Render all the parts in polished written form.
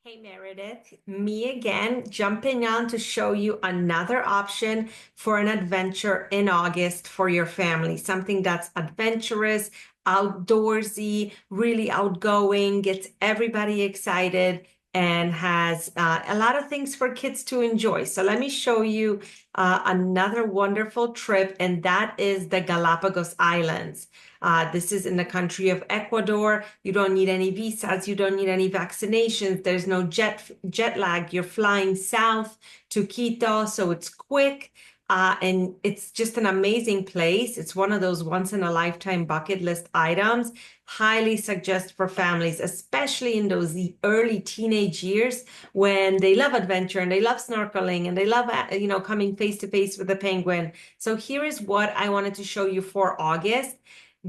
Hey Meredith, me again, jumping on to show you another option for an adventure in August for your family. Something that's adventurous, outdoorsy, really outgoing, gets everybody excited, and has a lot of things for kids to enjoy. So let me show you another wonderful trip, and that is the Galapagos Islands. This is in the country of Ecuador. You don't need any visas. You don't need any vaccinations. There's no jet lag. You're flying south to Quito, so it's quick. And it's just an amazing place. It's one of those once in a lifetime bucket list items. Highly suggest for families, especially in those early teenage years when they love adventure and they love snorkeling and they love, coming face to face with the penguin. So here is what I wanted to show you for August.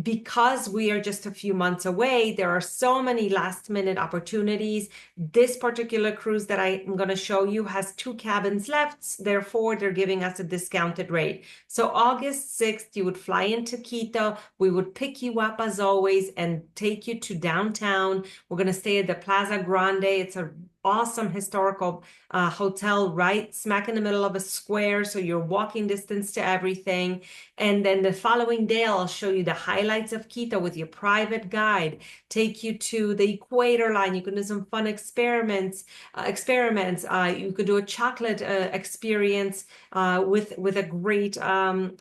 Because we are just a few months away, there are so many last minute opportunities. This particular cruise that I am going to show you has 2 cabins left. Therefore, they're giving us a discounted rate. So August 6th, you would fly into Quito. We would pick you up as always and take you to downtown. We're going to stay at the Plaza Grande. It's a awesome historical hotel right smack in the middle of a square. So you're walking distance to everything. And then the following day, I'll show you the highlights of Quito with your private guide, take you to the equator line. You can do some fun experiments. You could do a chocolate experience with a great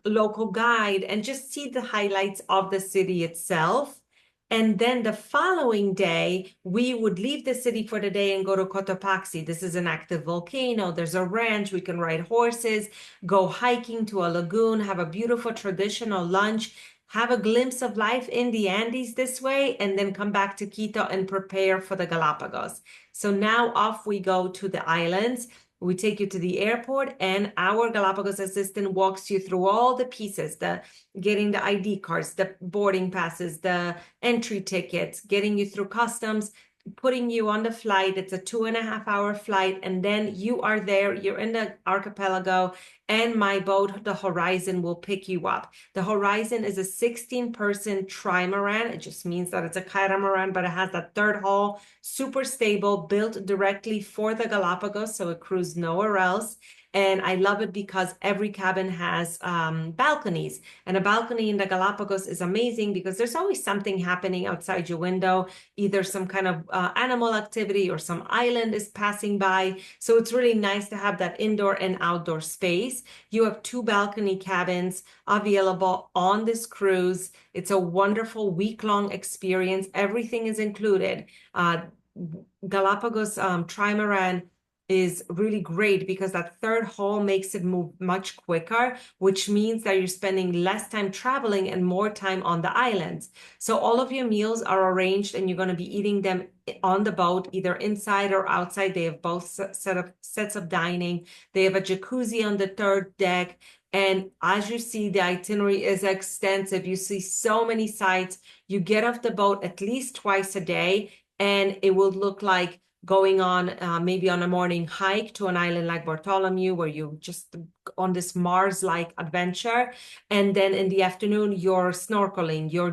local guide and just see the highlights of the city itself. And then the following day, we would leave the city for the day and go to Cotopaxi. This is an active volcano. There's a ranch. We can ride horses, go hiking to a lagoon, have a beautiful traditional lunch, have a glimpse of life in the Andes this way, and then come back to Quito and prepare for the Galapagos. So now off we go to the islands. We take you to the airport, and our Galapagos assistant walks you through all the pieces, the getting the ID cards, the boarding passes, the entry tickets, getting you through customs, putting you on the flight. It's a 2.5 hour flight, and then you are there. You're in the archipelago, and my boat, the Horizon, will pick you up. The Horizon is a 16-person trimaran. It just means that it's a catamaran, but it has that third hull, super stable, built directly for the Galapagos, so it cruises nowhere else. And I love it because every cabin has balconies. And a balcony in the Galapagos is amazing because there's always something happening outside your window, either some kind of animal activity or some island is passing by. So it's really nice to have that indoor and outdoor space. You have 2 balcony cabins available on this cruise. It's a wonderful week-long experience. Everything is included. Galapagos trimaran is really great because that third hull makes it move much quicker, which means that you're spending less time traveling and more time on the islands. So all of your meals are arranged and you're going to be eating them on the boat, either inside or outside. They have both sets of dining. They have a jacuzzi on the third deck. And as you see, the itinerary is extensive. You see so many sites. You get off the boat at least twice a day, and it will look like going on maybe on a morning hike to an island like Bartholomew, where you just on this Mars-like adventure, and then in the afternoon you're snorkeling, you're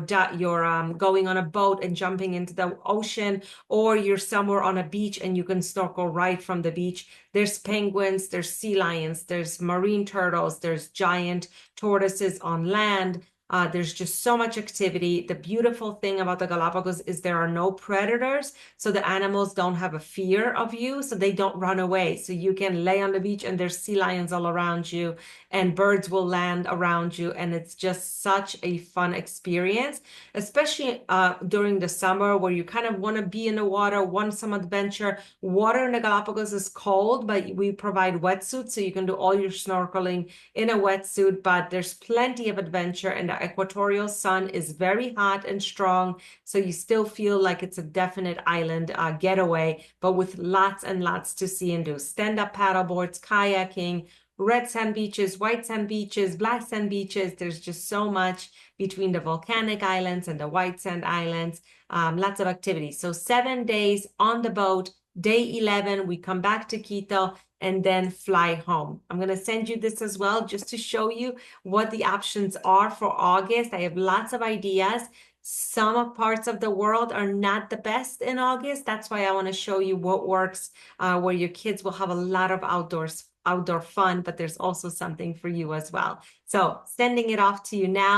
going on a boat and jumping into the ocean, or you're somewhere on a beach and you can snorkel right from the beach. There's penguins, there's sea lions, there's marine turtles, there's giant tortoises on land. There's just so much activity. The beautiful thing about the Galapagos is there are no predators, so the animals don't have a fear of you, so they don't run away. So you can lay on the beach and there's sea lions all around you, and birds will land around you, and it's just such a fun experience, especially during the summer where you kind of want to be in the water, want some adventure. Water in the Galapagos is cold, but we provide wetsuits, so you can do all your snorkeling in a wetsuit, but there's plenty of adventure, and the equatorial sun is very hot and strong, so you still feel like it's a definite island getaway, but with lots and lots to see and do. Stand-up paddleboards, kayaking, red sand beaches, white sand beaches, black sand beaches. There's just so much between the volcanic islands and the white sand islands. Lots of activities. So 7 days on the boat. Day 11, we come back to Quito and then fly home. I'm going to send you this as well just to show you what the options are for August. I have lots of ideas. Some parts of the world are not the best in August. That's why I want to show you what works, where your kids will have a lot of outdoor fun, but there's also something for you as well. So sending it off to you now.